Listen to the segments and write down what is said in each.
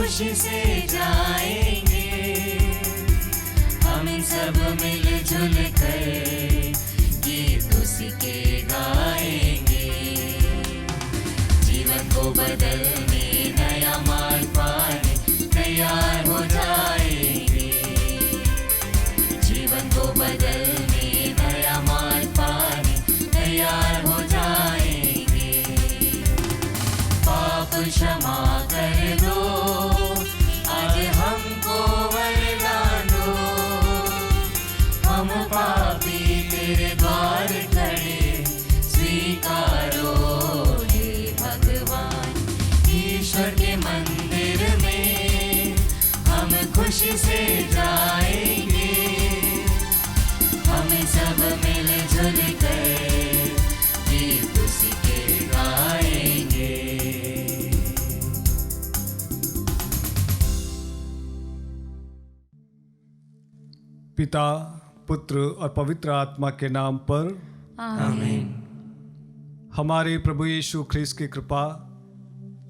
खुशी से जाएंगे, हम सब मिलजुल कर गीत उसके गाएंगे। जीवन को बदलने नया मार्ग पाने तैयार हो जाएंगे, जीवन को बदलने नया मार्ग पाने तैयार हो जाएंगे। पाप क्षमा कर दो, आज हमको वरदान दो, हम पापी तेरे द्वार खड़े स्वीकारो हे भगवान। ईश्वर के मंदिर में हम खुशी से जाएंगे, हम सब मिलजुल कर गीत उसके गाएंगे। पिता, पुत्र और पवित्र आत्मा के नाम पर आमीन। हमारे प्रभु यीशु ख्रीस्त की कृपा,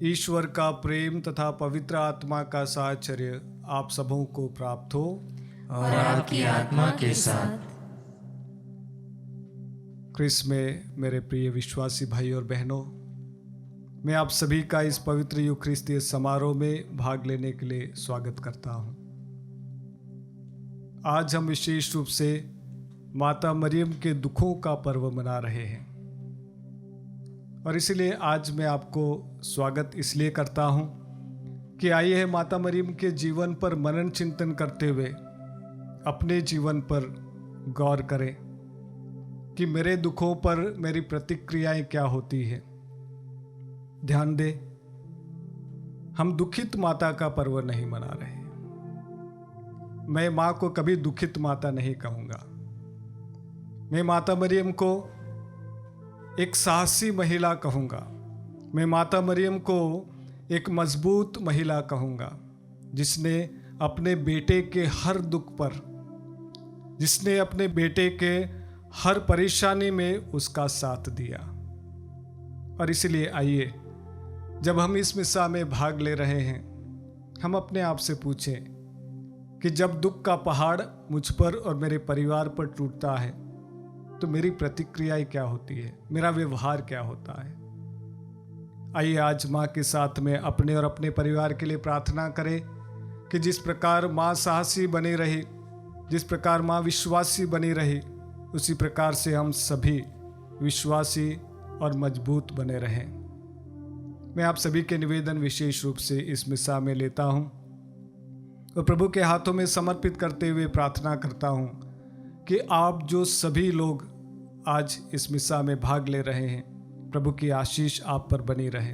ईश्वर का प्रेम तथा पवित्र आत्मा का साहचर्य आप सबों को प्राप्त हो और आपकी आत्मा के साथ। ख्रीस्त में मेरे प्रिय विश्वासी भाई और बहनों, मैं आप सभी का इस पवित्र यूखरिस्तीय समारोह में भाग लेने के लिए स्वागत करता हूं। आज हम विशेष रूप से माता मरियम के दुखों का पर्व मना रहे हैं और इसलिए आज मैं आपको स्वागत इसलिए करता हूं कि आइए माता मरियम के जीवन पर मनन चिंतन करते हुए अपने जीवन पर गौर करें कि मेरे दुखों पर मेरी प्रतिक्रियाएं क्या होती है। ध्यान दें, हम दुखित माता का पर्व नहीं मना रहे। मैं माँ को कभी दुखित माता नहीं कहूँगा। मैं माता मरियम को एक साहसी महिला कहूँगा। मैं माता मरियम को एक मजबूत महिला कहूँगा, जिसने अपने बेटे के हर दुख पर, जिसने अपने बेटे के हर परेशानी में उसका साथ दिया। और इसलिए आइए, जब हम इस मिस्सा में भाग ले रहे हैं, हम अपने आप से पूछें कि जब दुख का पहाड़ मुझ पर और मेरे परिवार पर टूटता है तो मेरी प्रतिक्रियाएं क्या होती है, मेरा व्यवहार क्या होता है। आइए आज माँ के साथ में अपने और अपने परिवार के लिए प्रार्थना करें कि जिस प्रकार माँ साहसी बनी रही, जिस प्रकार माँ विश्वासी बनी रही, उसी प्रकार से हम सभी विश्वासी और मजबूत बने रहें। मैं आप सभी के निवेदन विशेष रूप से इस मिस्सा में लेता हूँ और प्रभु के हाथों में समर्पित करते हुए प्रार्थना करता हूँ कि आप जो सभी लोग आज इस मिस्सा में भाग ले रहे हैं, प्रभु की आशीष आप पर बनी रहे,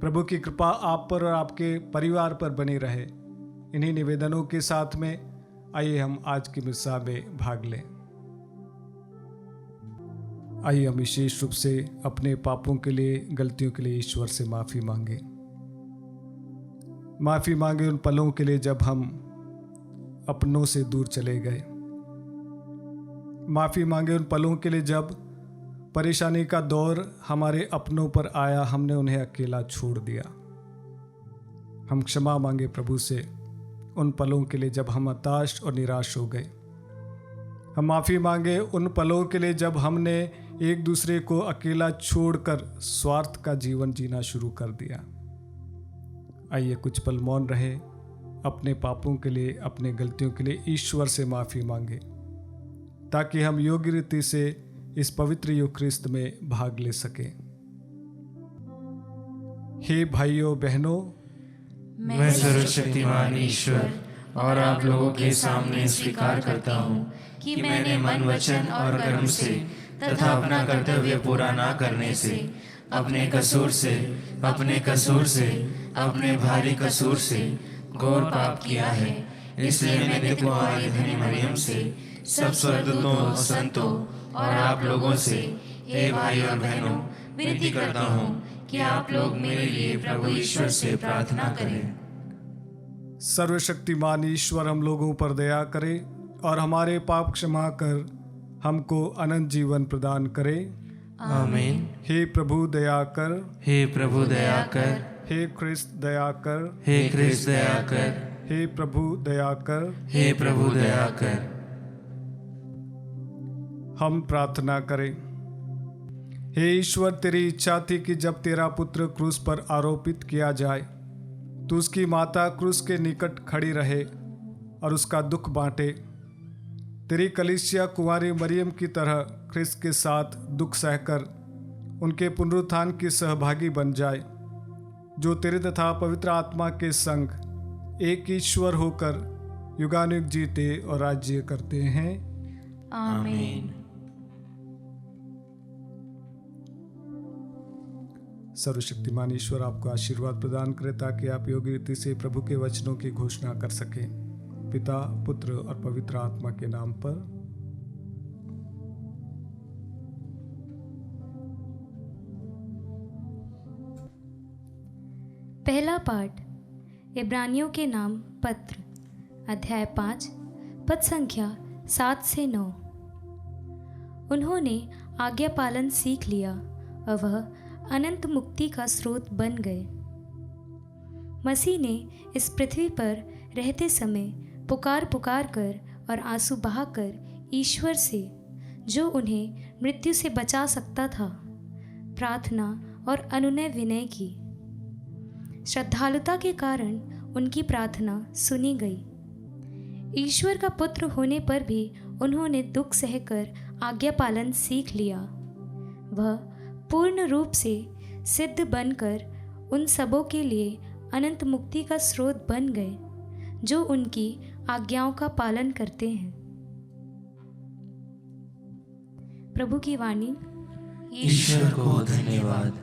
प्रभु की कृपा आप पर और आपके परिवार पर बनी रहे। इन्हीं निवेदनों के साथ में आइए हम आज की मिस्सा में भाग लें। आइए हम विशेष रूप से अपने पापों के लिए, गलतियों के लिए ईश्वर से माफ़ी मांगे। माफ़ी मांगे उन पलों के लिए जब हम अपनों से दूर चले गए। माफ़ी मांगे उन पलों के लिए जब परेशानी का दौर हमारे अपनों पर आया, हमने उन्हें अकेला छोड़ दिया। हम क्षमा मांगे प्रभु से उन पलों के लिए जब हम हताश और निराश हो गए। हम माफ़ी मांगे उन पलों के लिए जब हमने एक दूसरे को अकेला छोड़कर स्वार्थ का जीवन जीना शुरू कर दिया। आइए कुछ पल मौन रहे, अपने पापों के लिए, अपने गलतियों के लिए ईश्वर से माफ़ी मांगे, ताकि हम योग्य रीति से इस पवित्र यूखरिस्त में भाग ले सकें। हे भाइयों बहनों, मैं सर्वशक्तिमान ईश्वर और आप लोगों के सामने स्वीकार करता हूँ कि मैंने मन, वचन और कर्म से तथा अपना कर्तव्य पूरा ना करने से, अपने कसूर से, अपने भारी कसूर से घोर पाप किया है। इसलिए मैं नित्य कुमारी धन्य मरियम से, सब स्वर्गदूतों, संतों और आप लोगों से, हे भाई और बहनों, विनती करता हूँ कि आप लोग मेरे लिए प्रभु ईश्वर से प्रार्थना करें। सर्वशक्तिमान ईश्वर हम लोगों पर दया करे और हमारे पाप क्षमा कर हमको अनंत जीवन प्रदान करे। आमीन। हे प्रभु दया कर, हे प्रभु दया कर, हे ख्रिस्त दया कर, हे ख्रिस्त दया कर, हे प्रभु दया कर। हे प्रभु दया कर। हम प्रार्थना करें। हे ईश्वर, तेरी इच्छा थी कि जब तेरा पुत्र क्रूस पर आरोपित किया जाए तो उसकी माता क्रूस के निकट खड़ी रहे और उसका दुख बांटे। तेरी कलीसिया कुंवारी मरियम की तरह ख्रिस्त के साथ दुख सहकर उनके पुनरुत्थान की सहभागी बन जाए, जो तेरे तथा पवित्र आत्मा के संग एक ईश्वर होकर युगानुयुग जीते और राज्य करते हैं। आमीन। सर्वशक्तिमान ईश्वर आपको आशीर्वाद प्रदान करे ताकि आप योग्य रीति से प्रभु के वचनों की घोषणा कर सकें। पिता, पुत्र और पवित्र आत्मा के नाम पर। पहला पाठ इब्रानियों के नाम पत्र, अध्याय 5, पद संख्या 7 से 9। उन्होंने आज्ञा पालन सीख लिया और वह अनंत मुक्ति का स्रोत बन गए। मसीह ने इस पृथ्वी पर रहते समय पुकार पुकार कर और आंसू बहाकर ईश्वर से, जो उन्हें मृत्यु से बचा सकता था, प्रार्थना और अनुनय विनय की। श्रद्धालुता के कारण उनकी प्रार्थना सुनी गई। ईश्वर का पुत्र होने पर भी उन्होंने दुख सहकर आज्ञा पालन सीख लिया। वह पूर्ण रूप से सिद्ध बनकर उन सबों के लिए अनंत मुक्ति का स्रोत बन गए जो उनकी आज्ञाओं का पालन करते हैं। प्रभु की वाणी। ईश्वर को धन्यवाद।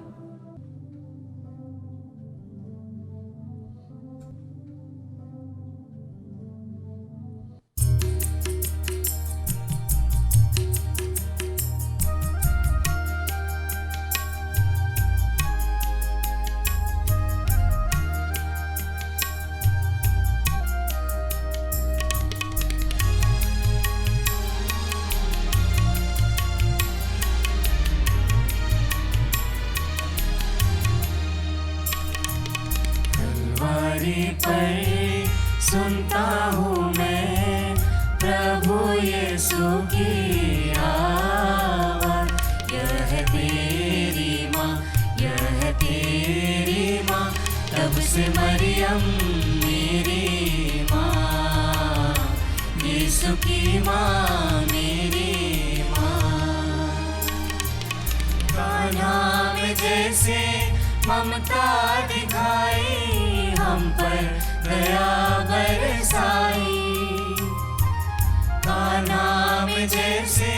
पर सुनता हूँ मैं प्रभु यीशु की आवाज़। यह तेरी माँ, यह तेरी माँ, तब से मरियम मेरी माँ, यीशु की माँ मेरी माँ। कान्हा में जैसे ममता दिखाई, हम पर दया बरसाई। कान्हा में जैसे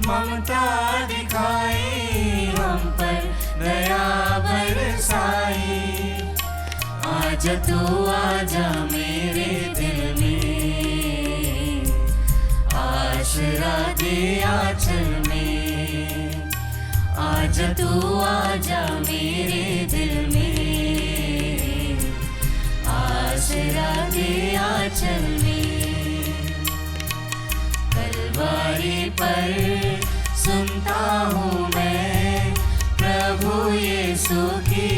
ममता दिखाई, हम पर दया बरसाई। आजा तू आजा मेरे दिल में, आसरा दे आंचल में। आजा तू आजा मेरे दिल में, आसरा दे आंचल में। कलवारी पर सुनता हूँ मैं प्रभु यीशु की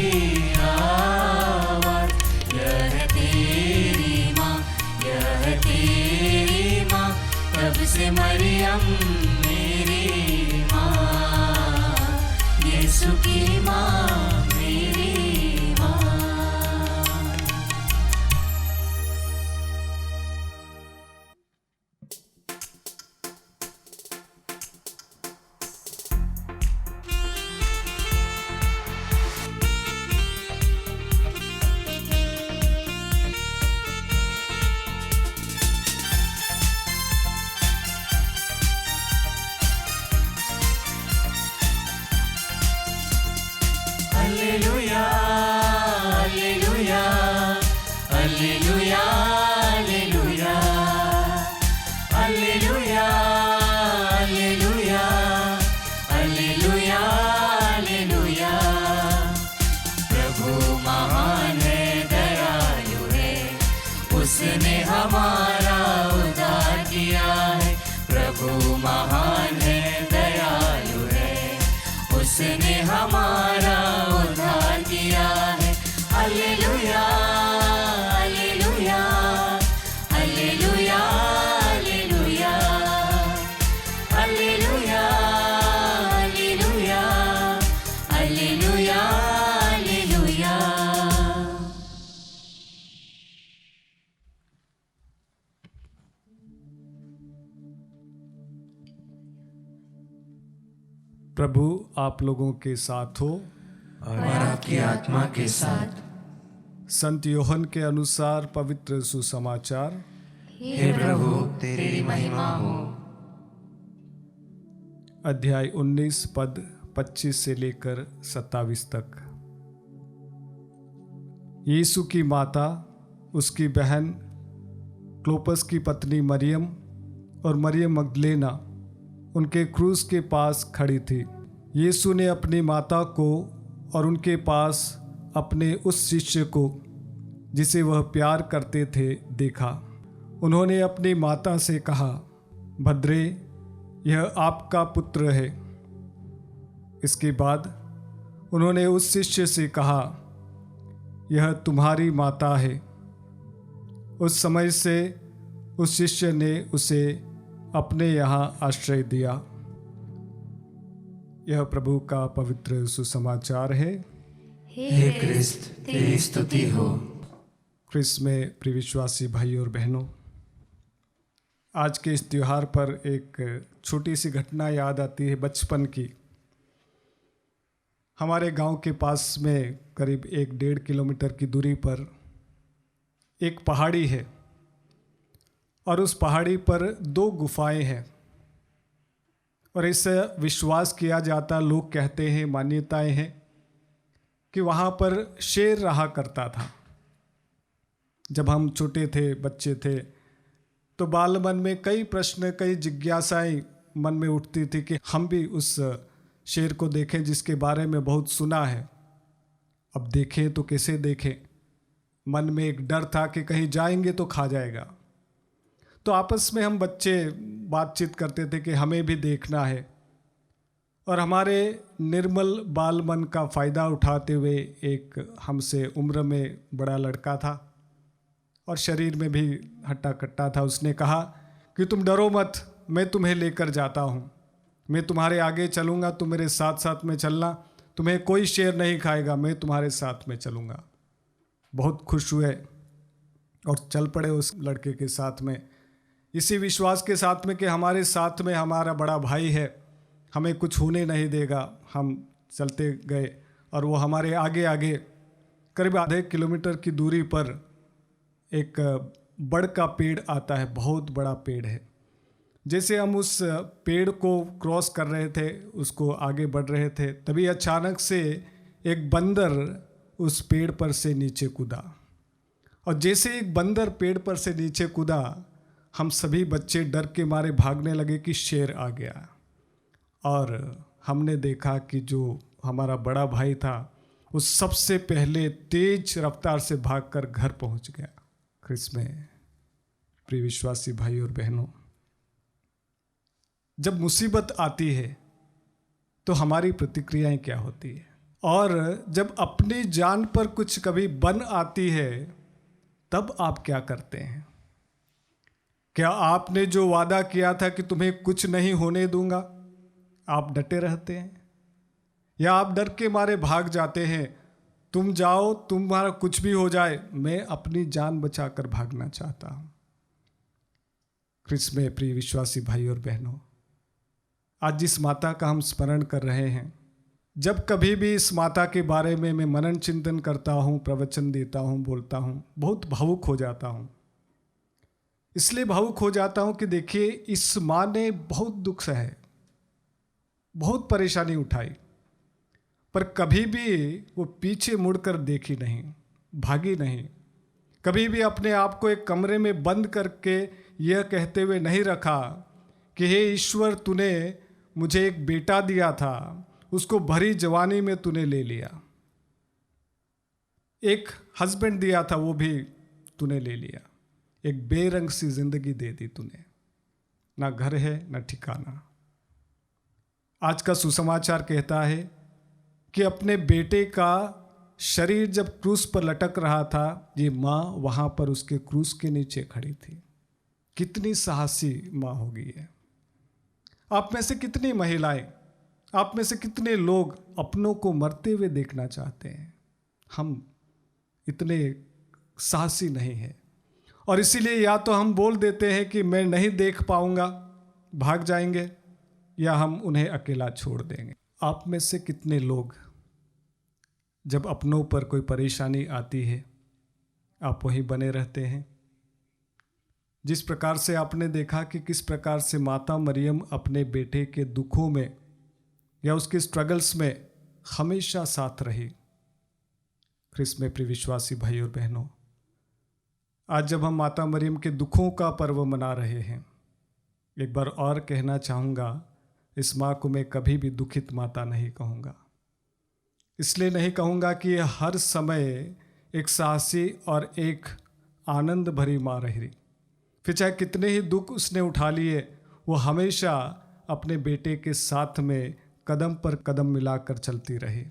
आवाज़। यह तेरी माँ, यह तेरी माँ, तब से मरियम मेरी माँ, यीशु की माँ मेरी माँ। Alleluia, alleluia, alleluia, alleluia, alleluia, alleluia, alleluia, alleluia। प्रभु महान है, दयालु है, उसने हमारा उद्धार किया है। प्रभु महान है, दयालु है, उसने हमारा उद्धार किया है। प्रभु आप लोगों के साथ हो और आपकी आत्मा के साथ। संत योहन के अनुसार पवित्र सुसमाचार। हे प्रभु तेरी महिमा हो। अध्याय 19 पद 25 से लेकर 27 तक। यीशु की माता, उसकी बहन, क्लोपस की पत्नी मरियम और मरियम मगदलेना उनके क्रूस के पास खड़ी थी। यीशु ने अपनी माता को और उनके पास अपने उस शिष्य को जिसे वह प्यार करते थे देखा। उन्होंने अपनी माता से कहा, भद्रे, यह आपका पुत्र है। इसके बाद उन्होंने उस शिष्य से कहा, यह तुम्हारी माता है। उस समय से उस शिष्य ने उसे अपने यहाँ आश्रय दिया। यह प्रभु का पवित्र सुसमाचार है। हे क्रिस्त तेरी स्तुति हो। क्रिस्त में प्रिय विश्वासी भाई और बहनों, आज के इस त्योहार पर एक छोटी सी घटना याद आती है बचपन की। हमारे गांव के पास में करीब 1-1.5 किलोमीटर की दूरी पर एक पहाड़ी है और उस पहाड़ी पर 2 गुफाएं हैं और इससे विश्वास किया जाता, लोग कहते हैं, मान्यताएं हैं कि वहाँ पर शेर रहा करता था। जब हम छोटे थे, बच्चे थे, तो बाल मन में कई प्रश्न, कई जिज्ञासाएं मन में उठती थी कि हम भी उस शेर को देखें जिसके बारे में बहुत सुना है। अब देखें तो कैसे देखें, मन में एक डर था कि कहीं जाएंगे तो खा जाएगा। तो आपस में हम बच्चे बातचीत करते थे कि हमें भी देखना है, और हमारे निर्मल बाल मन का फ़ायदा उठाते हुए एक हमसे उम्र में बड़ा लड़का था और शरीर में भी हट्टा कट्टा था। उसने कहा कि तुम डरो मत, मैं तुम्हें लेकर जाता हूँ, मैं तुम्हारे आगे चलूँगा, तुम मेरे साथ साथ में चलना, तुम्हें कोई शेर नहीं खाएगा, मैं तुम्हारे साथ में चलूँगा। बहुत खुश हुए और चल पड़े उस लड़के के साथ में, इसी विश्वास के साथ में कि हमारे साथ में हमारा बड़ा भाई है, हमें कुछ होने नहीं देगा। हम चलते गए और वो हमारे आगे आगे करीब आधे किलोमीटर की दूरी पर एक बड़ का पेड़ आता है, बहुत बड़ा पेड़ है। जैसे हम उस पेड़ को क्रॉस कर रहे थे, उसको आगे बढ़ रहे थे, तभी अचानक से एक बंदर उस पेड़ पर से नीचे कूदा। और जैसे एक बंदर पेड़ पर से नीचे कूदा, हम सभी बच्चे डर के मारे भागने लगे कि शेर आ गया। और हमने देखा कि जो हमारा बड़ा भाई था वो सबसे पहले तेज रफ्तार से भागकर घर पहुंच गया। क्रिस्त में प्रिय विश्वासी भाई और बहनों, जब मुसीबत आती है तो हमारी प्रतिक्रियाएं क्या होती है, और जब अपनी जान पर कुछ कभी बन आती है तब आप क्या करते हैं? क्या आपने जो वादा किया था कि तुम्हें कुछ नहीं होने दूंगा, आप डटे रहते हैं, या आप डर के मारे भाग जाते हैं? तुम जाओ, तुम्हारा कुछ भी हो जाए, मैं अपनी जान बचाकर भागना चाहता हूं। क्रिस्त में प्रिय विश्वासी भाई और बहनों, आज जिस माता का हम स्मरण कर रहे हैं, जब कभी भी इस माता के बारे में मैं मनन चिंतन करता हूँ, प्रवचन देता हूँ, बोलता हूँ, बहुत भावुक हो जाता हूँ। इसलिए भावुक हो जाता हूँ कि देखिए, इस माँ ने बहुत दुख सहे, बहुत परेशानी उठाई, पर कभी भी वो पीछे मुड़कर देखी नहीं, भागी नहीं। कभी भी अपने आप को एक कमरे में बंद करके यह कहते हुए नहीं रखा कि हे ईश्वर, तूने मुझे एक बेटा दिया था, उसको भरी जवानी में तूने ले लिया। एक हस्बैंड दिया था, वो भी तूने ले लिया। एक बेरंग सी जिंदगी दे दी तूने, ना घर है ना ठिकाना। आज का सुसमाचार कहता है कि अपने बेटे का शरीर जब क्रूस पर लटक रहा था, ये माँ वहाँ पर उसके क्रूस के नीचे खड़ी थी। कितनी साहसी माँ होगी है। आप में से कितनी महिलाएं, आप में से कितने लोग अपनों को मरते हुए देखना चाहते हैं? हम इतने साहसी नहीं हैं, और इसीलिए या तो हम बोल देते हैं कि मैं नहीं देख पाऊंगा, भाग जाएंगे, या हम उन्हें अकेला छोड़ देंगे। आप में से कितने लोग जब अपनों पर कोई परेशानी आती है आप वहीं बने रहते हैं? जिस प्रकार से आपने देखा कि किस प्रकार से माता मरियम अपने बेटे के दुखों में या उसके स्ट्रगल्स में हमेशा साथ रही। ख्रिस्त में प्रिय विश्वासी भाई और बहनों, आज जब हम माता मरियम के दुखों का पर्व मना रहे हैं, एक बार और कहना चाहूँगा, इस माँ को मैं कभी भी दुखित माता नहीं कहूँगा। इसलिए नहीं कहूँगा कि यह हर समय एक साहसी और एक आनंद भरी माँ रही। फिर चाहे कितने ही दुख उसने उठा लिए, वो हमेशा अपने बेटे के साथ में कदम पर कदम मिलाकर चलती रही।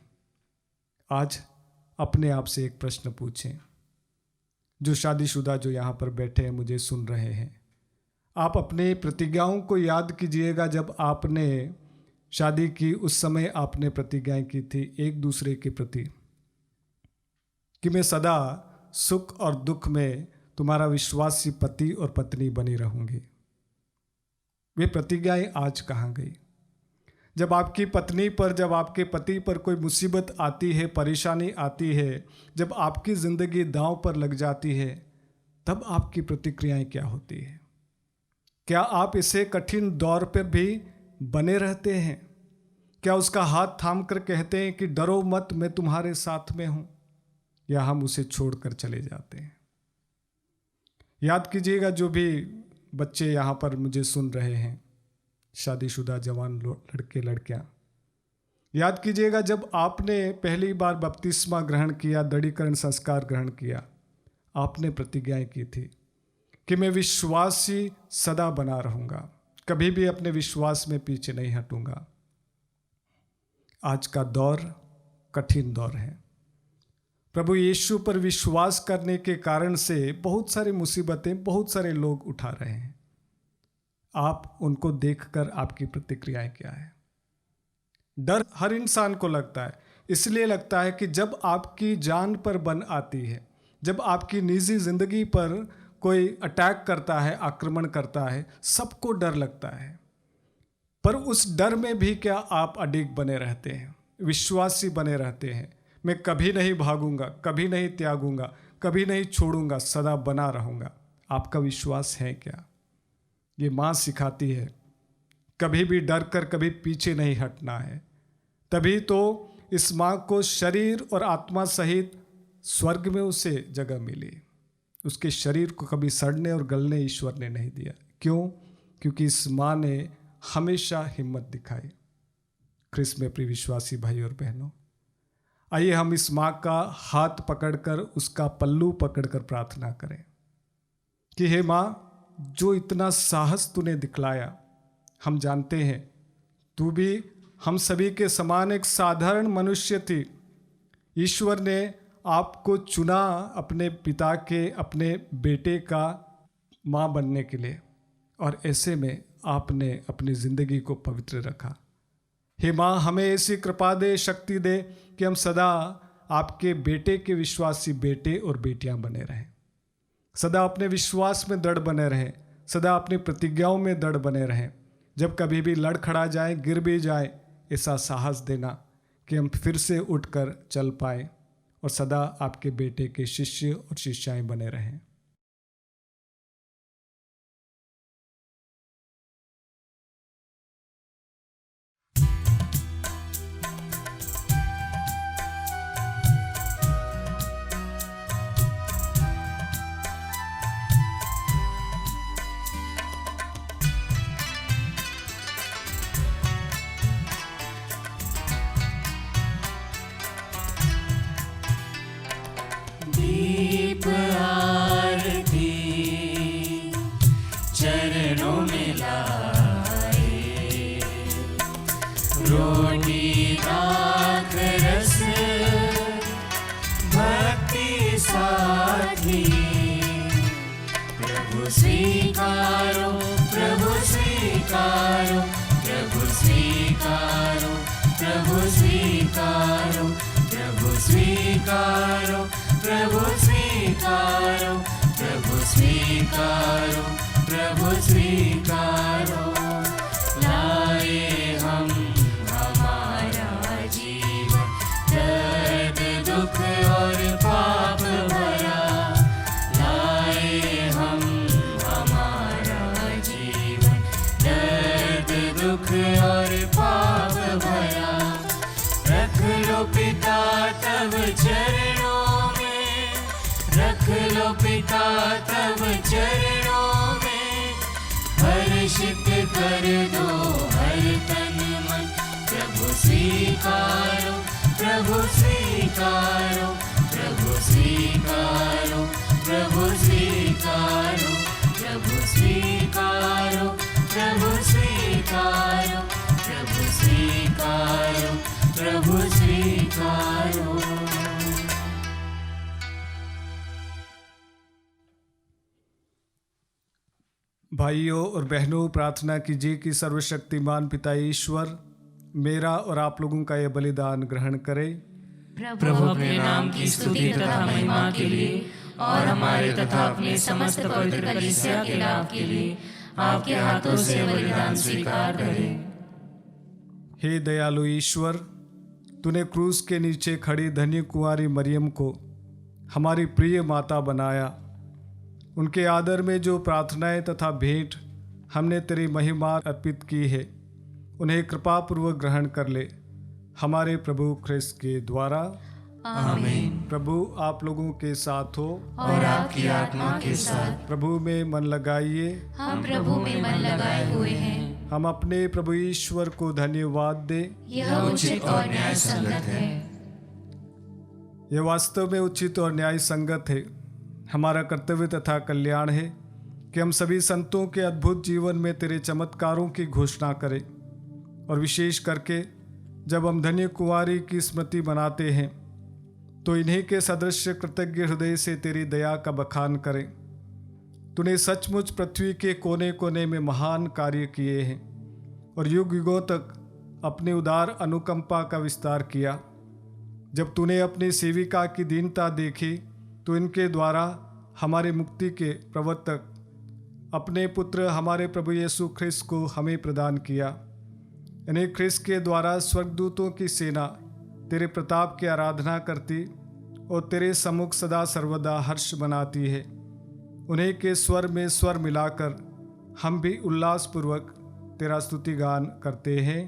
आज अपने आप से एक प्रश्न पूछें, जो शादीशुदा जो यहाँ पर बैठे हैं, मुझे सुन रहे हैं, आप अपने प्रतिज्ञाओं को याद कीजिएगा। जब आपने शादी की उस समय आपने प्रतिज्ञाएं की थी एक दूसरे के प्रति कि मैं सदा सुख और दुख में तुम्हारा विश्वासी पति और पत्नी बनी रहूंगी। वे प्रतिज्ञाएं आज कहाँ गई? जब आपकी पत्नी पर, जब आपके पति पर कोई मुसीबत आती है, परेशानी आती है, जब आपकी ज़िंदगी दांव पर लग जाती है, तब आपकी प्रतिक्रियाएं क्या होती है? क्या आप इसे कठिन दौर पर भी बने रहते हैं? क्या उसका हाथ थाम कर कहते हैं कि डरो मत, मैं तुम्हारे साथ में हूं? या हम उसे छोड़कर चले जाते हैं? याद कीजिएगा, जो भी बच्चे यहाँ पर मुझे सुन रहे हैं, शादीशुदा जवान लड़के लड़कियाँ, याद कीजिएगा, जब आपने पहली बार बपतिस्मा ग्रहण किया, दृढ़ीकरण संस्कार ग्रहण किया, आपने प्रतिज्ञाएं की थी कि मैं विश्वासी सदा बना रहूँगा, कभी भी अपने विश्वास में पीछे नहीं हटूँगा। आज का दौर कठिन दौर है। प्रभु यीशु पर विश्वास करने के कारण से बहुत सारी मुसीबतें बहुत सारे लोग उठा रहे हैं। आप उनको देखकर आपकी प्रतिक्रियाएं क्या है? डर हर इंसान को लगता है। इसलिए लगता है कि जब आपकी जान पर बन आती है, जब आपकी निजी जिंदगी पर कोई अटैक करता है, आक्रमण करता है, सबको डर लगता है। पर उस डर में भी क्या आप अडिग बने रहते हैं, विश्वासी बने रहते हैं? मैं कभी नहीं भागूंगा, कभी नहीं त्यागूंगा, कभी नहीं छोड़ूंगा, सदा बना रहूंगा। आपका विश्वास है क्या? ये माँ सिखाती है कभी भी डर कर कभी पीछे नहीं हटना है। तभी तो इस माँ को शरीर और आत्मा सहित स्वर्ग में उसे जगह मिली। उसके शरीर को कभी सड़ने और गलने ईश्वर ने नहीं दिया। क्यों? क्योंकि इस माँ ने हमेशा हिम्मत दिखाई। ख्रिस्त में प्रिय विश्वासी भाई और बहनों, आइए हम इस माँ का हाथ पकड़कर, उसका पल्लू पकड़कर प्रार्थना करें कि हे माँ, जो इतना साहस तूने दिखलाया, हम जानते हैं तू भी हम सभी के समान एक साधारण मनुष्य थी। ईश्वर ने आपको चुना अपने पिता के, अपने बेटे का माँ बनने के लिए, और ऐसे में आपने अपनी ज़िंदगी को पवित्र रखा। हे माँ, हमें ऐसी कृपा दे, शक्ति दे कि हम सदा आपके बेटे के विश्वासी बेटे और बेटियां बने रहें, सदा अपने विश्वास में दृढ़ बने रहें, सदा अपनी प्रतिज्ञाओं में दृढ़ बने रहें। जब कभी भी लड़खड़ा जाए, गिर भी जाए, ऐसा साहस देना कि हम फिर से उठकर चल पाएं और सदा आपके बेटे के शिष्य और शिष्याएं बने रहें। दीप आरती चरणों में लाए, रोटी दाख रस भक्ति साथी। प्रभु स्वीकारो, प्रभु स्वीकारो, प्रभु स्वीकारो, प्रभु स्वीकारो, प्रभु स्वीकारो, प्रभु स्वीकारो, प्रभु स्वीकारो, प्रभु स्वीकारो। लाए हम हमारा चरणों में हर्षित कर दो हर तन मन। प्रभु स्वीकारो, प्रभु स्वीकारो, प्रभु स्वीकारो, प्रभु स्वीकारो, प्रभु स्वीकारो, प्रभु स्वीकारो, प्रभु स्वीकारो, प्रभु स्वीकारो। भाइयों और बहनों, प्रार्थना कीजिए कि सर्वशक्तिमान पिता ईश्वर मेरा और आप लोगों का यह बलिदान ग्रहण करे। प्रभु अपने नाम की स्तुति तथा महिमा के लिए और हमारे तथा अपने समस्त पवित्र कलीसिया के लाभ के लिए आपके हाथों से बलिदान स्वीकार करें। हे दयालु ईश्वर, तूने क्रूस के नीचे खड़ी धन्य कुंवारी मरियम को हमारी प्रिय माता बनाया। उनके आदर में जो प्रार्थनाएं तथा भेंट हमने तेरी महिमा अर्पित की है, उन्हें कृपापूर्वक ग्रहण कर ले, हमारे प्रभु ख्रिस्त के द्वारा। आमीन। प्रभु आप लोगों के साथ हो और आपकी आत्मा के साथ। प्रभु में मन लगाइए। हम प्रभु में मन लगाए हुए हैं। हम अपने प्रभु ईश्वर को धन्यवाद दें। यह उचित और न्याय संगत है। यह वास्तव में उचित और न्याय संगत है। हमारा कर्तव्य तथा कल्याण है कि हम सभी संतों के अद्भुत जीवन में तेरे चमत्कारों की घोषणा करें, और विशेष करके जब हम धन्य कुंवारी की स्मृति मनाते हैं तो इन्हीं के सदृश कृतज्ञ हृदय से तेरी दया का बखान करें। तूने सचमुच पृथ्वी के कोने कोने में महान कार्य किए हैं और युग युगों तक अपनी उदार अनुकंपा का विस्तार किया। जब तूने अपनी सेविका की दीनता देखी तो इनके द्वारा हमारी मुक्ति के प्रवर्तक अपने पुत्र हमारे प्रभु यीशु ख्रिस्त को हमें प्रदान किया। इन्हें ख्रिस्त के द्वारा स्वर्गदूतों की सेना तेरे प्रताप की आराधना करती और तेरे सम्मुख सदा सर्वदा हर्ष मनाती है। उन्हीं के स्वर में स्वर मिलाकर हम भी उल्लासपूर्वक तेरा स्तुतिगान करते हैं।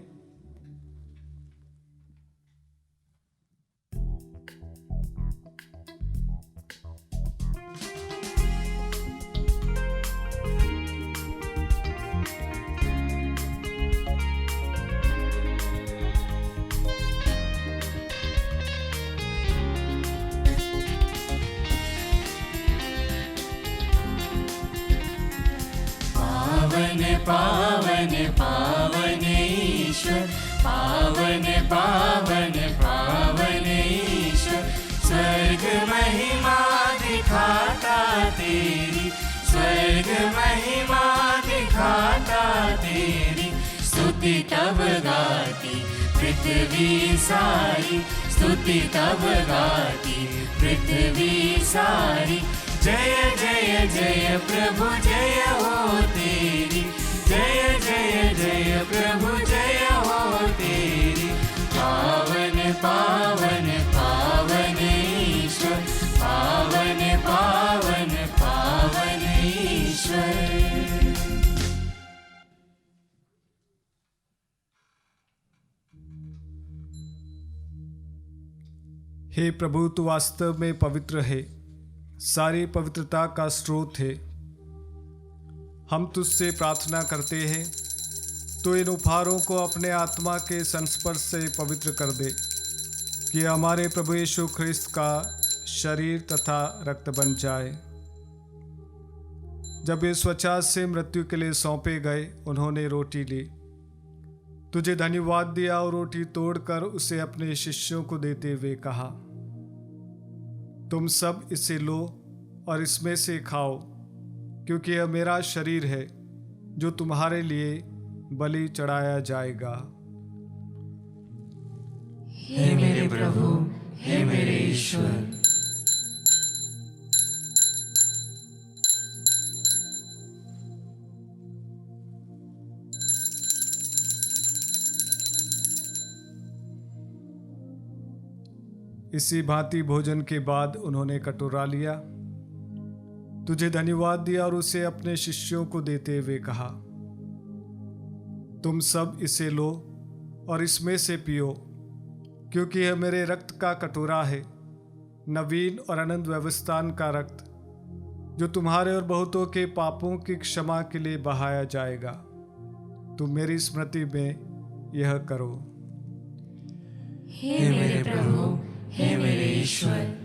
पावन पावन ईश्वर, पावन पावन पावन ईश्वर, स्वर्ग महिमा दिखाता तेरी, स्वर्ग महिमा दिखाता तेरी। स्तुति तब गाती पृथ्वी सारी, स्तुति तब गाती पृथ्वी सारी। जय जय जय प्रभु जय हो तेरी, जय जय जय प्रभु जय हो तेरी। पावन पावन पावन ईश्वर, पावन पावन पावन ईश्वर। हे प्रभु, तू वास्तव में पवित्र है, सारी पवित्रता का स्रोत है। हम तुझसे प्रार्थना करते हैं तो इन उपहारों को अपने आत्मा के संस्पर्श से पवित्र कर दे, कि हमारे प्रभु यीशु ख्रिस्त का शरीर तथा रक्त बन जाए। जब ये स्वच्छास से मृत्यु के लिए सौंपे गए, उन्होंने रोटी ली, तुझे धन्यवाद दिया और रोटी तोड़कर उसे अपने शिष्यों को देते हुए कहा, तुम सब इसे लो और इसमें से खाओ, क्योंकि यह मेरा शरीर है जो तुम्हारे लिए बलि चढ़ाया जाएगा। हे मेरे प्रभु, हे मेरे ईश्वर। इसी भांति भोजन के बाद उन्होंने कटोरा लिया, तुझे धन्यवाद दिया और उसे अपने शिष्यों को देते हुए कहा, तुम सब इसे लो और इसमें से पियो, क्योंकि यह मेरे रक्त का कटोरा है, नवीन और अनंत व्यवस्थान का रक्त, जो तुम्हारे और बहुतों के पापों की क्षमा के लिए बहाया जाएगा। तुम मेरी स्मृति में यह करो। हे मेरे प्रभु, हे मेरे ईश्वर।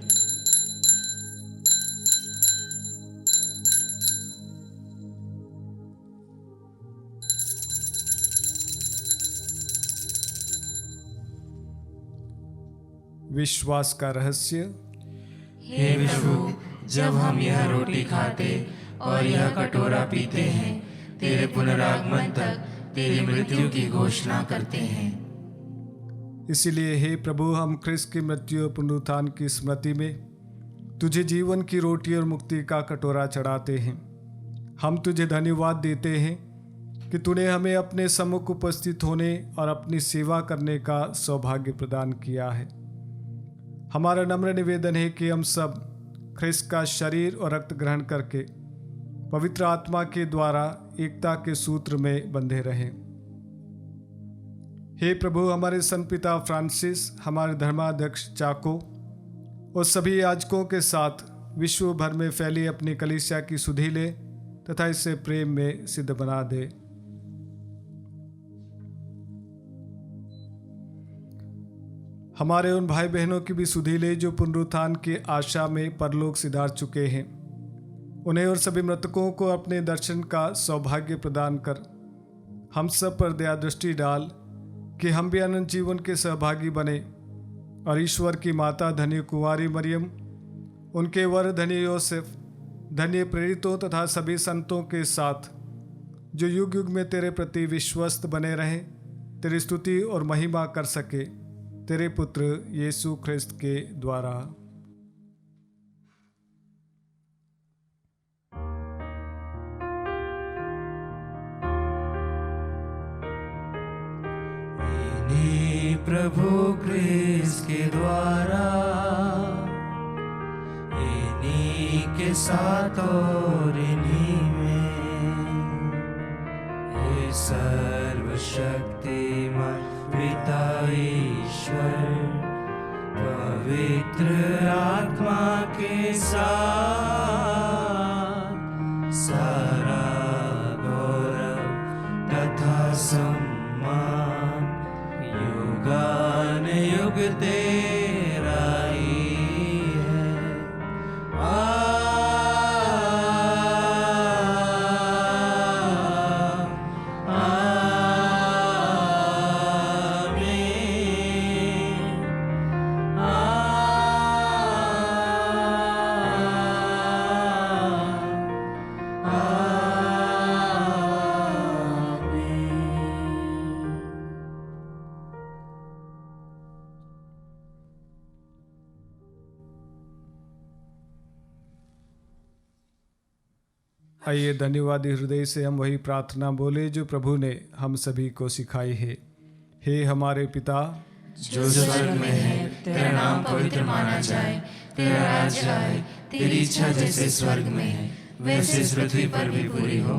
विश्वास का रहस्य। हे प्रभु, जब हम यह रोटी खाते और यह कटोरा पीते हैं, तेरे पुनरागमन तक तेरी मृत्यु की घोषणा करते हैं। इसलिए हे प्रभु, हम ख्रिस्त की मृत्यु और पुनरुत्थान की स्मृति में तुझे जीवन की रोटी और मुक्ति का कटोरा चढ़ाते हैं। हम तुझे धन्यवाद देते हैं कि तूने हमें अपने सम्मुख उपस्थित होने और अपनी सेवा करने का सौभाग्य प्रदान किया है। हमारा नम्र निवेदन है कि हम सब ख्रिस्त का शरीर और रक्त ग्रहण करके पवित्र आत्मा के द्वारा एकता के सूत्र में बंधे रहें। हे प्रभु, हमारे संत पिता फ्रांसिस, हमारे धर्माध्यक्ष चाको और सभी याजकों के साथ विश्व भर में फैली अपनी कलीसिया की सुधि ले तथा इसे प्रेम में सिद्ध बना दे। हमारे उन भाई बहनों की भी सुधि ले जो पुनरुत्थान की आशा में परलोक सिधार चुके हैं। उन्हें और सभी मृतकों को अपने दर्शन का सौभाग्य प्रदान कर हम सब पर दया दृष्टि डाल कि हम भी अनंत जीवन के सहभागी बने और ईश्वर की माता धन्य कुंवारी मरियम, उनके वर धन्य योसेफ, धन्य प्रेरितों तथा सभी संतों के साथ जो युग युग में तेरे प्रति विश्वस्त बने रहें, तेरी स्तुति और महिमा कर सके, तेरे पुत्र यीशु ख्रिस्त के द्वारा। इन्हीं प्रभु ख्रिस्त के द्वारा, इन्हीं के साथ और इन्हीं में, हे सर्वशक्तिमान पिता ईश्वर, पवित्र आत्मा के साथ सारा गौरव तथा सम्मान युगान युग तेरा ही है। आइए धन्यवादी हृदय से हम वही प्रार्थना बोले जो प्रभु ने हम सभी को सिखाई है। हे हमारे पिता जो स्वर्ग में है, तेरा नाम पवित्र माना जाए, तेरा राज्य आए, तेरी इच्छा जैसे स्वर्ग में है वैसे इस पृथ्वी पर भी पूरी हो।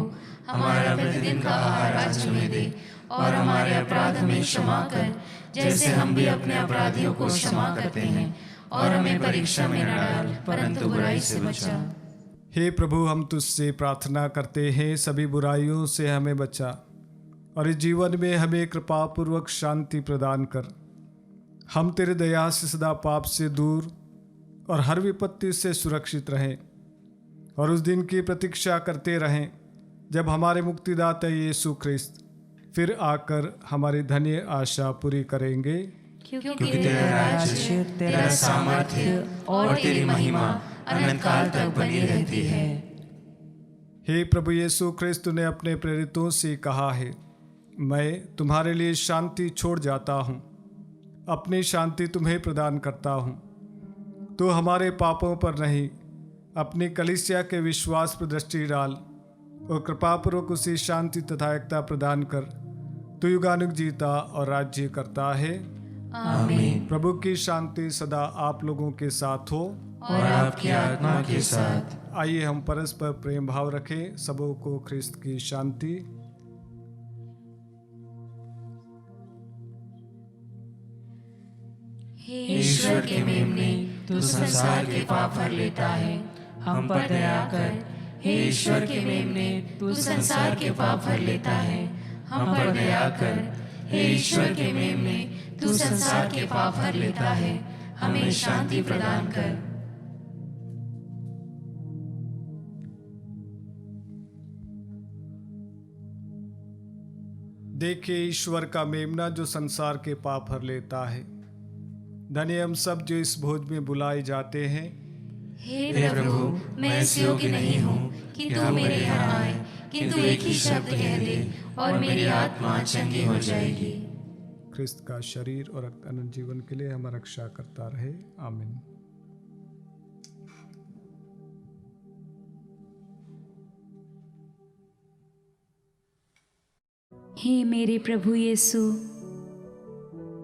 हमारा प्रतिदिन का आहार आज हमें दे और हमारे अपराध हमें क्षमा कर जैसे हम भी अपने अपराधियों को क्षमा करते हैं, और हमें परीक्षा में न डाल परंतु बुराई से बचा। हे प्रभु, हम तुझसे प्रार्थना करते हैं, सभी बुराइयों से हमें बचा और इस जीवन में हमें कृपापूर्वक शांति प्रदान कर। हम तेरे दया से सदा पाप से दूर और हर विपत्ति से सुरक्षित रहें और उस दिन की प्रतीक्षा करते रहें जब हमारे मुक्तिदाता यीशु ख्रिस्त फिर आकर हमारी धन्य आशा पूरी करेंगे। क्योंकि तेरा राज्य, तेरा सामर्थ्य और तेरी महिमा अनंत काल तक बनी रहती है। हे प्रभु यीशु ख्रिस्त ने अपने प्रेरितों से कहा है, मैं तुम्हारे लिए शांति छोड़ जाता हूँ, अपनी शांति तुम्हें प्रदान करता हूँ। तो हमारे पापों पर नहीं, अपनी कलीसिया के विश्वास पर दृष्टि डाल और कृपापूर्वक उसी शांति तथा एकता प्रदान कर। तू युगानुग जीता और राज्य करता है। आमीन। प्रभु की शांति सदा आप लोगों के साथ हो और आपकी आत्मा के साथ। आइए हम परस्पर प्रेम भाव रखें। सबों को ख्रिस्त की शांति। ईश्वर के मेमने तू संसार के पाप भर लेता है, हम पर दया कर। हे ईश्वर के मेमने, तू संसार के पाप हर लेता है, हम पर दया कर। हे ईश्वर के मेमने, तू संसार के पाप हर लेता है, हमें शांति प्रदान कर। देखिए ईश्वर का मेमना जो संसार के पाप हर लेता है। धन्य हम सब जो इस भोज में बुलाए जाते हैं। हे प्रभु, मैं इस योग्य नहीं हूँ कि तू मेरे यहाँ आए, किंतु एक ही शब्द कह दे और मेरी आत्मा चंगी हो जाएगी। ख्रिस्त का शरीर और रक्त अनंत जीवन के लिए हमारा रक्षा करता रहे। आमीन। हे मेरे प्रभु यीशु,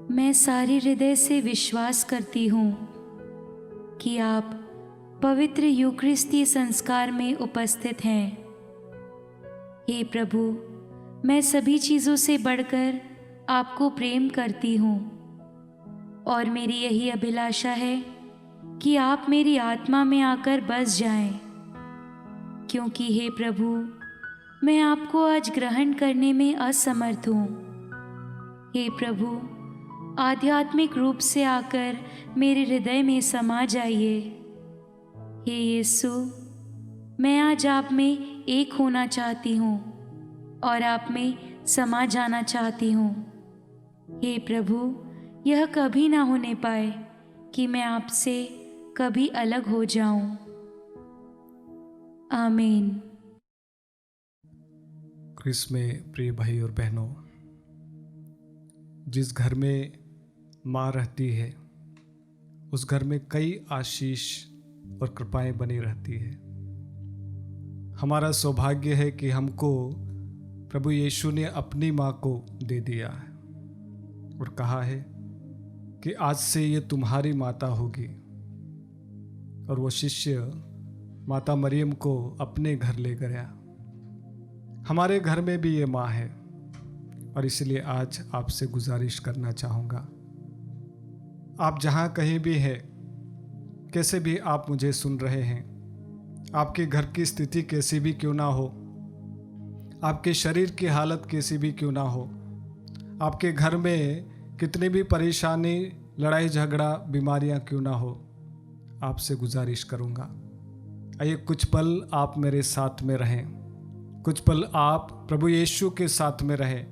मैं सारे हृदय से विश्वास करती हूँ कि आप पवित्र यूकरिस्ती संस्कार में उपस्थित हैं। हे प्रभु, मैं सभी चीज़ों से बढ़कर आपको प्रेम करती हूँ और मेरी यही अभिलाषा है कि आप मेरी आत्मा में आकर बस जाएं, क्योंकि हे प्रभु, मैं आपको आज ग्रहण करने में असमर्थ हूँ। हे प्रभु, आध्यात्मिक रूप से आकर मेरे हृदय में समा जाइए। हे यीशु, मैं आज आप में एक होना चाहती हूँ और आप में समा जाना चाहती हूँ। हे प्रभु, यह कभी ना होने पाए कि मैं आपसे कभी अलग हो जाऊं। आमीन। ख्रिस्त में प्रिय भाई और बहनों, जिस घर में माँ रहती है उस घर में कई आशीष और कृपाएं बनी रहती है। हमारा सौभाग्य है कि हमको प्रभु यीशु ने अपनी माँ को दे दिया है और कहा है कि आज से ये तुम्हारी माता होगी। और वो शिष्य माता मरियम को अपने घर ले गया। हमारे घर में भी ये माँ है और इसलिए आज आपसे गुजारिश करना चाहूँगा, आप जहाँ कहीं भी हैं, कैसे भी आप मुझे सुन रहे हैं, आपके घर की स्थिति कैसी भी क्यों ना हो, आपके शरीर की हालत कैसी भी क्यों ना हो, आपके घर में कितनी भी परेशानी, लड़ाई झगड़ा, बीमारियां क्यों ना हो, आपसे गुजारिश करूंगा, आइए कुछ पल आप मेरे साथ में रहें। कुछ पल आप प्रभु यीशु के साथ में रहें।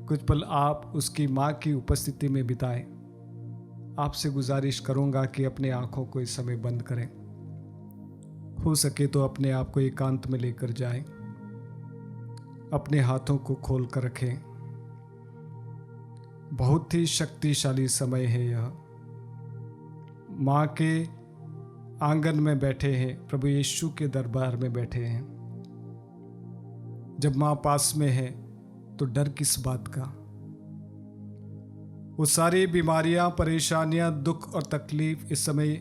कुछ पल आप उसकी माँ की उपस्थिति में बिताएं। आपसे गुजारिश करूंगा कि अपने आँखों को इस समय बंद करें। हो सके तो अपने आप को एकांत में लेकर जाएं। अपने हाथों को खोल कर रखें। बहुत ही शक्तिशाली समय है यह। माँ के आंगन में बैठे हैं, प्रभु यीशु के दरबार में बैठे हैं। जब माँ पास में है तो डर किस बात का। वो सारी बीमारियां, परेशानियां, दुख और तकलीफ इस समय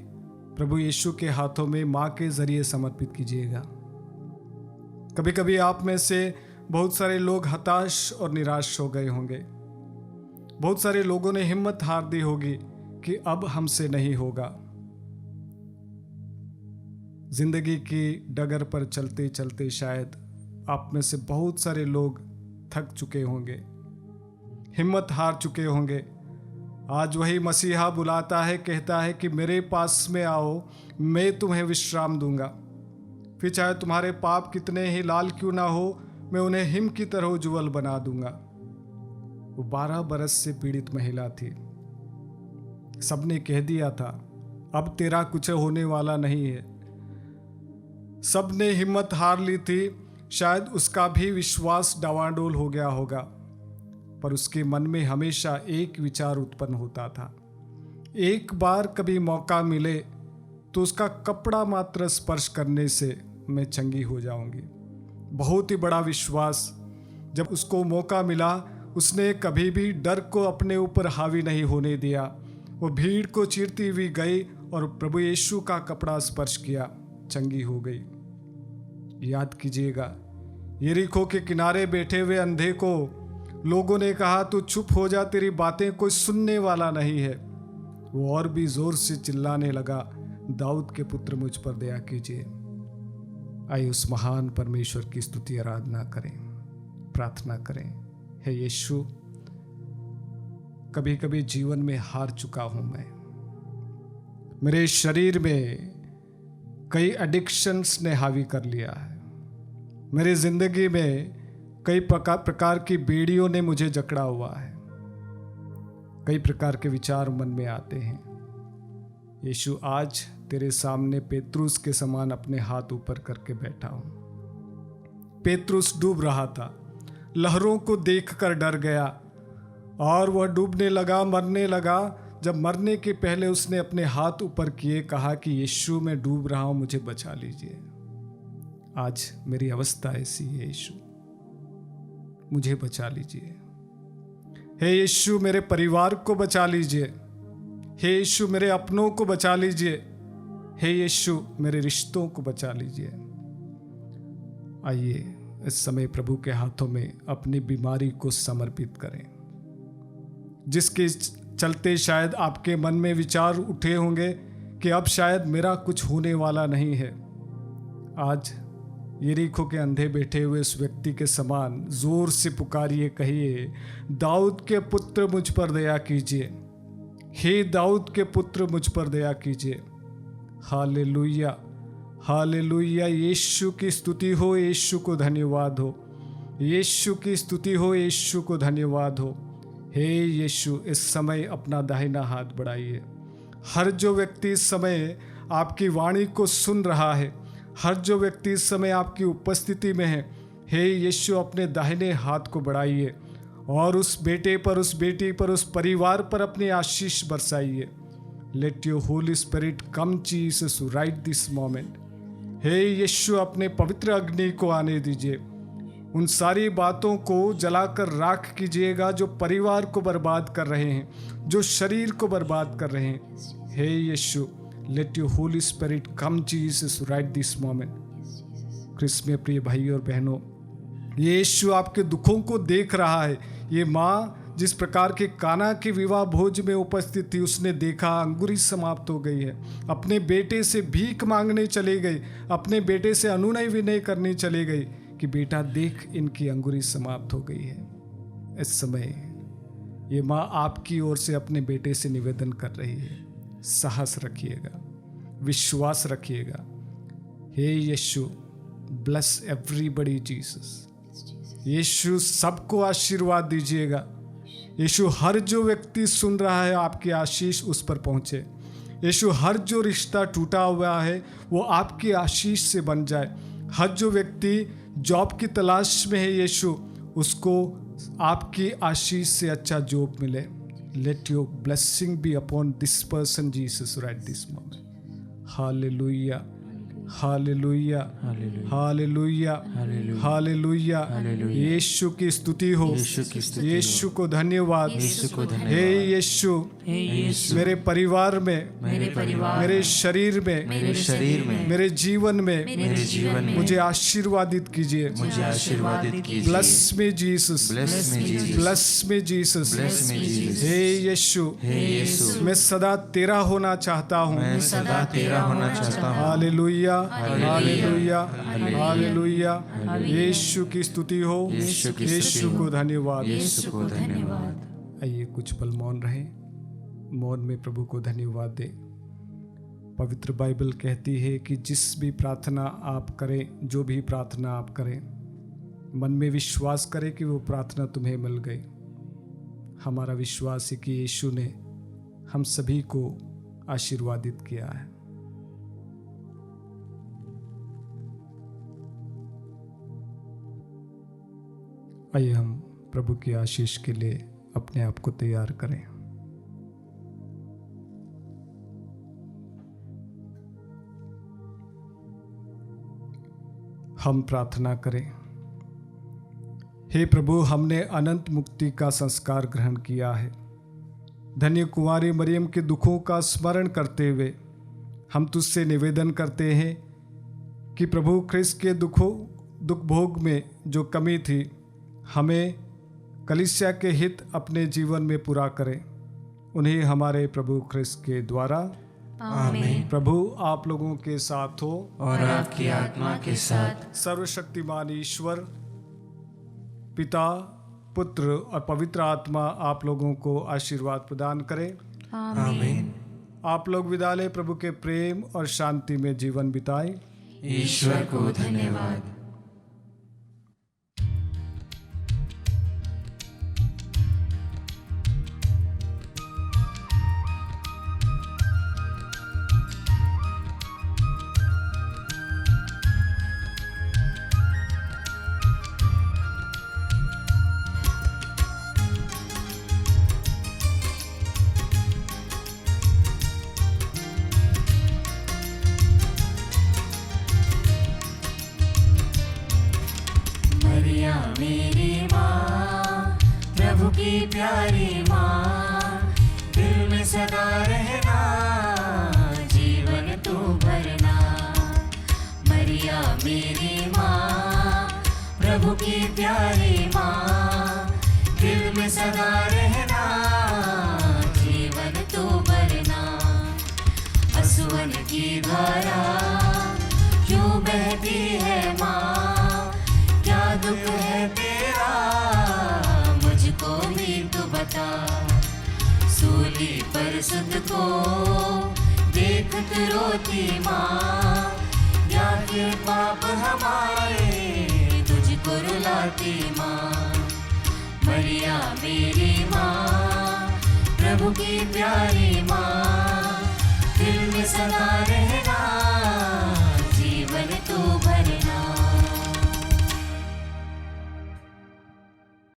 प्रभु यीशु के हाथों में माँ के जरिए समर्पित कीजिएगा। कभी कभी आप में से बहुत सारे लोग हताश और निराश हो गए होंगे। बहुत सारे लोगों ने हिम्मत हार दी होगी कि अब हमसे नहीं होगा। जिंदगी की डगर पर चलते चलते शायद आप में से बहुत सारे लोग थक चुके होंगे, हिम्मत हार चुके होंगे। आज वही मसीहा बुलाता है, कहता है कि मेरे पास में आओ, मैं तुम्हें विश्राम दूंगा। फिर चाहे तुम्हारे पाप कितने ही लाल क्यों ना हो, मैं उन्हें हिम की तरह उज्ज्वल बना दूंगा। वो 12 बरस से पीड़ित महिला थी। सबने कह दिया था अब तेरा कुछ होने वाला नहीं है। सबने हिम्मत हार ली थी। शायद उसका भी विश्वास डावाडोल हो गया होगा, पर उसके मन में हमेशा एक विचार उत्पन्न होता था, एक बार कभी मौका मिले तो उसका कपड़ा मात्र स्पर्श करने से मैं चंगी हो जाऊंगी। बहुत ही बड़ा विश्वास। जब उसको मौका मिला, उसने कभी भी डर को अपने ऊपर हावी नहीं होने दिया। वो भीड़ को चीरती हुई गई और प्रभु यीशु का कपड़ा स्पर्श किया, चंगी हो गई। याद कीजिएगा, यरीको के किनारे बैठे हुए अंधे को लोगों ने कहा तू चुप हो जा, तेरी बातें कोई सुनने वाला नहीं है। वो और भी जोर से चिल्लाने लगा, दाऊद के पुत्र मुझ पर दया कीजिए। आइए उस महान परमेश्वर की स्तुति आराधना करें, प्रार्थना करें। हे यीशु, कभी कभी जीवन में हार चुका हूं मैं। मेरे शरीर में कई एडिक्शंस ने हावी कर लिया है। मेरी जिंदगी में कई प्रकार की बेड़ियों ने मुझे जकड़ा हुआ है। कई प्रकार के विचार मन में आते हैं। यीशु, आज तेरे सामने पेतरुस के समान अपने हाथ ऊपर करके बैठा हूं। पेतरुस डूब रहा था, लहरों को देखकर डर गया और वह डूबने लगा, मरने लगा। जब मरने के पहले उसने अपने हाथ ऊपर किए, कहा कि यीशु मैं डूब रहा हूं, मुझे बचा लीजिए। आज मेरी अवस्था ऐसी है, यीशु मुझे बचा लीजिए। हे यीशु, मेरे परिवार को बचा लीजिए। हे यीशु, मेरे अपनों को बचा लीजिए। हे यीशु, मेरे रिश्तों को बचा लीजिए। आइए इस समय प्रभु के हाथों में अपनी बीमारी को समर्पित करें, जिसके चलते शायद आपके मन में विचार उठे होंगे कि अब शायद मेरा कुछ होने वाला नहीं है। आज यरीहो के अंधे बैठे हुए उस व्यक्ति के समान जोर से पुकारिए, कहिए, दाऊद के पुत्र मुझ पर दया कीजिए। हे दाऊद के पुत्र मुझ पर दया कीजिए। Hallelujah, hallelujah. यीशु की स्तुति हो, यीशु को धन्यवाद हो, यीशु की स्तुति हो, यीशु को धन्यवाद हो। हे यीशु, इस समय अपना दाहिना हाथ बढ़ाइए। हर जो व्यक्ति इस समय आपकी वाणी को सुन रहा है, हर जो व्यक्ति इस समय आपकी उपस्थिति में है, हे यीशु अपने दाहिने हाथ को बढ़ाइए और उस बेटे पर, उस बेटी पर, उस परिवार पर अपनी आशीष बरसाइए। Let your holy spirit come Jesus right this moment. हे यीशु, अपने पवित्र अग्नि को आने दीजिए। उन सारी बातों को जलाकर राख कीजिएगा जो परिवार को बर्बाद कर रहे हैं, जो शरीर को बर्बाद कर रहे हैं। हे यीशु, let your holy spirit come Jesus right this moment. क्रिस्त में प्रिय भाई और बहनों, यीशु आपके दुखों को देख रहा है। ये माँ जिस प्रकार के काना के विवाह भोज में उपस्थित थी, उसने देखा अंगुरी समाप्त हो गई है। अपने बेटे से भीख मांगने चली गई, अपने बेटे से अनुनय विनय करने चली गई कि बेटा देख, इनकी अंगुरी समाप्त हो गई है। इस समय ये माँ आपकी ओर से अपने बेटे से निवेदन कर रही है, साहस रखिएगा, विश्वास रखिएगा। हे यीशु, ब्लेस एवरीबॉडी जीसस। यीशु सबको आशीर्वाद दीजिएगा। यीशु हर जो व्यक्ति सुन रहा है, आपकी आशीष उस पर पहुंचे। यीशु हर जो रिश्ता टूटा हुआ है वो आपकी आशीष से बन जाए। हर जो व्यक्ति जॉब की तलाश में है, यीशु उसको आपकी आशीष से अच्छा जॉब मिले। Let your blessing be upon this person Jesus right this moment. Hallelujah, hallelujah, hallelujah, hallelujah. यीशु की स्तुति हो, यीशु को धन्यवाद। हे यीशु, मेरे परिवार में, मेरे शरीर में, मेरे जीवन में मुझे आशीर्वादित कीजिए। Bless me Jesus, bless me Jesus. हे यीशु, मैं सदा तेरा होना चाहता हूँ। Hallelujah, hallelujah, hallelujah. यीशु की स्तुति हो, यीशु को धन्यवाद। आइए कुछ पल मौन रहें, मौन में प्रभु को धन्यवाद दें। पवित्र बाइबल कहती है कि जिस भी प्रार्थना आप करें, जो भी प्रार्थना आप करें, मन में विश्वास करें कि वो प्रार्थना तुम्हें मिल गई। हमारा विश्वास है कि यीशु ने हम सभी को आशीर्वादित किया है। आइए हम प्रभु की आशीष के लिए अपने आप को तैयार करें। हम प्रार्थना करें। हे प्रभु, हमने अनंत मुक्ति का संस्कार ग्रहण किया है। धन्य कुंवारी मरियम के दुखों का स्मरण करते हुए हम तुझसे निवेदन करते हैं कि प्रभु ख्रिस्त के दुख भोग में जो कमी थी, हमें कलीसिया के हित अपने जीवन में पूरा करें। उन्हें हमारे प्रभु ख्रिस्त के द्वारा आमीन। प्रभु आप लोगों के साथ हो और आपकी आत्मा के साथ। सर्वशक्तिमान ईश्वर पिता, पुत्र और पवित्र आत्मा आप लोगों को आशीर्वाद प्रदान करे। आमीन। आप लोग विदा लें, प्रभु के प्रेम और शांति में जीवन बिताएं। ईश्वर को धन्यवाद। मरिया मेरी माँ, प्रभु की प्यारी माँ, दिल में सदा रहना, जीवन तू भरना। मरिया मेरी माँ, प्रभु की प्यारी माँ, दिल में सदा रहना, जीवन तू भरना। असुवन की धारा क्यों बहती है माँ, क्या दुख है तेरा, मुझको भी तू बता। सूली पर सुध को देखत रोती माँ, या फिर पाप हमारे तुझको रुलाती माँ। मरिया मेरी माँ, प्रभु की प्यारी माँ, दिल में सदा रहना, जीवन तू